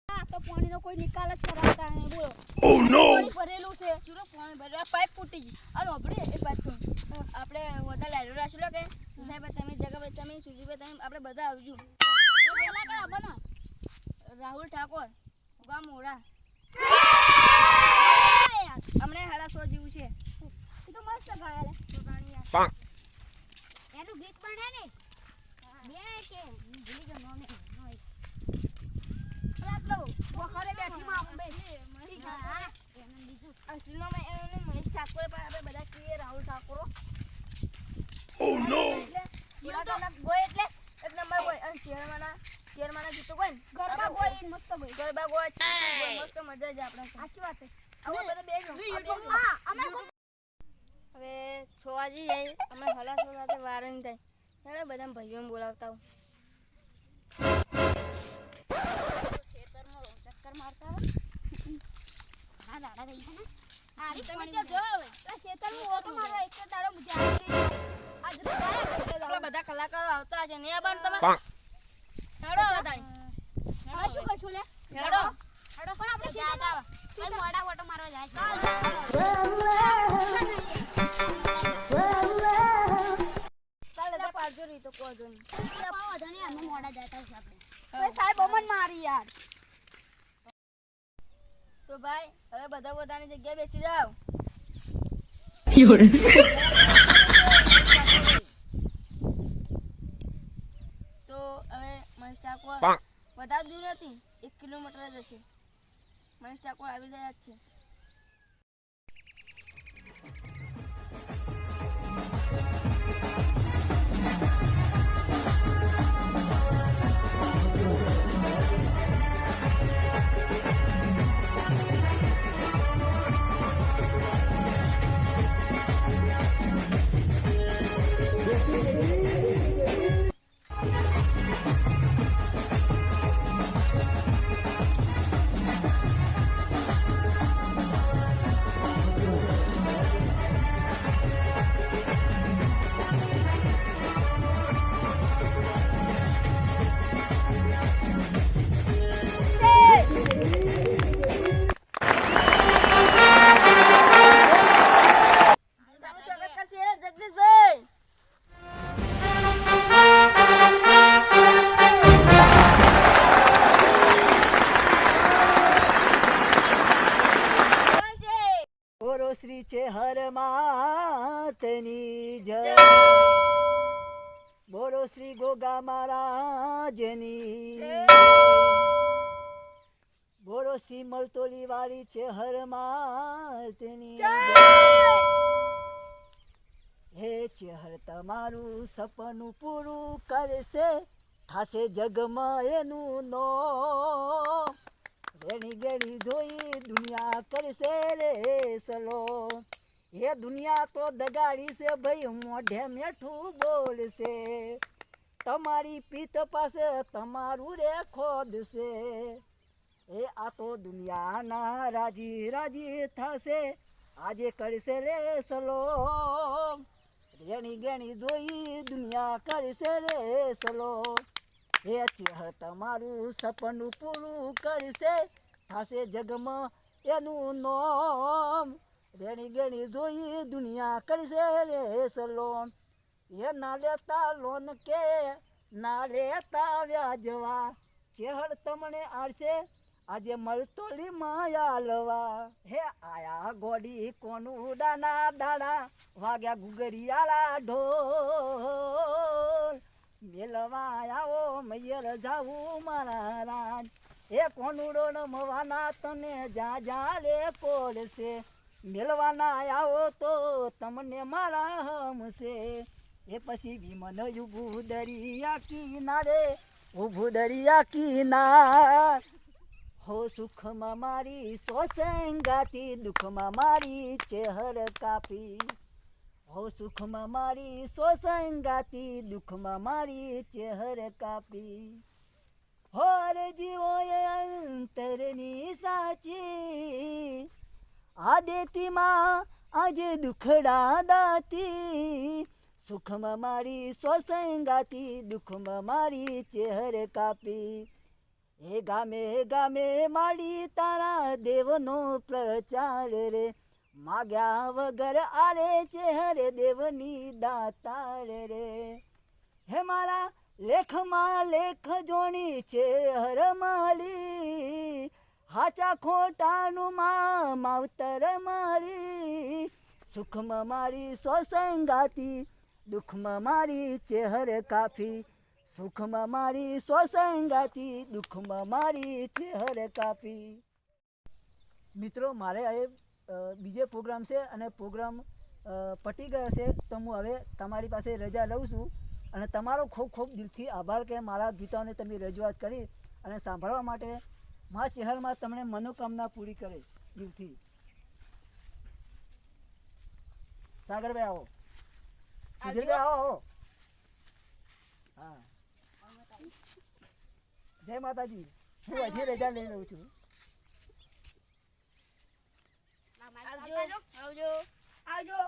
તો પાણીનો કોઈ નિકાલ જ કરાવતા નહીં બોલો. Oh no! પાણી ભરેલું છે. ચૂરો પાણી ભરેલું પાઇપ ફૂટી ગઈ. અરે આપણે એ પાઇપ આપણે વધારે લાઈનો રાખેલો કે સાહેબ તમે જગા તમે સુજીભાઈ તમે આપણે બધા આવજો. બોલા કરા બનો રાહુલ ઠાકોર ગામ મોરા અમને 150 જેવું છે. એ તો મસ્ત ગાયા લે તો ગાણી યાર એનું ગીત બને ને બે કે ભૂલી ગયો નોમે નોય આટલો વખરે બેઠી માં બે ઠીક હા એને બીજું અસલીનો મે એને મહેશ ઠાકોર પર આપણે બધા કીએ રાહુલ ઠાકોર. Oh no! થોડા કલાક ગોય એટલે એક નંબર ગોય અને શેરમાના ગીતો ગોય ને ગરબા ગોય મસ્ત ગોય ગરબા ગોય મસ્ત મજા જ આપણે સાચી વાત છે. હવે બધા બેસો હા અમે હવે 6 વાગી જાય અમે હલાસો સાથે વાર નહીં થાય ચાલે બધા ભાઈઓને બોલાવતા હું ખેતરમાં ચક્કર મારતા હા દાડા થઈ છે ને આ તમે ક્યાં જો હવે આ ખેતરમાં ઓટો મારવા એક દાડો મજા આવી આજ બધા બધા કલાકારો આવતા છે ને બન તમે હેડો બતાઈ આ શું કશું લે હેડો હેડો પણ આપણે જાતા કઈ મોડા ઓટો મારવા જાય છે ચાલે જા પાડજો રી તો કોજો ની પાવા ધણી અમે મોડા જાતા છે આપણે ઓય સાહેબ અમન મારી યાર. તો ભાઈ હવે બધા પોતાની જગ્યાએ બેસી જાવ. તો હવે મહેશ ઠાકોર વધારે દૂર નથી 1 કિલોમીટર જ હશે. મહેશ ઠાકોર આવી ગયા જ છે. શ્રી છે હર માતની જય બોલો શ્રી ગોગા મહારાજની બોલો શ્રી મળતોલી વાળી છે હર માતની જય હે ચેહર તમારું સપનું પૂરું કરશે થાશે જગમાં એનું નો રેણી ગેણી જોઈ દુનિયા કરશે રે સલો એ દુનિયા તો દગાડી છે ભાઈ મોઢે મેઠું બોલશે તમારી પીઠ પાસે તમારું રે ખોદશે એ આ તો દુનિયાના રાજી રાજી થશે આજે કરશે રે સલો રેણી ગેણી જોઈ દુનિયા કરશે રે સલો હે ચેહર તમારું સપનું પૂરું કરશે થાશે જગમાં એનું નામ રેણી ગેણી જોઈ દુનિયા કરશે રે સલોન એ ના લેતા લોન કે ના લેતા વ્યાજવા ચેહર તમને આરશે આજે મળતોલી માયા લવા હે આયા ગોડી કોનું દાના દાડા વાગ્યા ગુગરિયાળા ઢોલ મેલવા આવો મૈયર જાવું મારા રાજ એ કોનુડો નમવાના તને જા જા લે કોડશે મેલવાના આવો તો તમને મારા હમશે એ પછી વિમન યુગુ દરિયા કિનારે ઉભું દરિયા કિનાર હો સુખમાં મારી સોસંગાતી દુઃખમાં મારી ચેહર કાપી હો સુખમાં મારી સોસંગાતી દુઃખમાં મારી ચેહર કાપી હોર જીવો અંતરની સાચી આ દેતીમાં આજે દુખડા દાતી સુખમાં મારી સોસંગાતી દુઃખમાં મારી ચેહર કાપી એ ગામે ગામે માડી તારા દેવનો પ્રચાર રે માગ્યા વગર આરે છે હરે દેવની દાતાર રે હે મારા લેખમાં લેખ જોણી છે હર મારી હાચા ખોટાનું માવતર મારી સુખમાં મારી સોસંગાતી દુઃખમાં મારી ચેહર કાફી સુખમાં મારી સોસંગાતી દુઃખમાં મારી ચેહર કાફી. મિત્રો મારે હવે બીજે પ્રોગ્રામ છે અને પ્રોગ્રામ પતી ગયો છે તો હું હવે તમારી પાસે રજા લઉં છું અને તમારો ખૂબ ખૂબ દિલથી આભાર કે મારા ગીતોને તમે રજૂઆત કરી અને સાંભળવા માટે મા ચેહરમાં તમને મનોકામના પૂરી કરે દિલથી. સાગરભાઈ આવો, સુધીરભાઈ આવો આવો. હા જય માતાજી. હું હજી રજા લઈ લઉં છું. આવજો આવજો આવજો.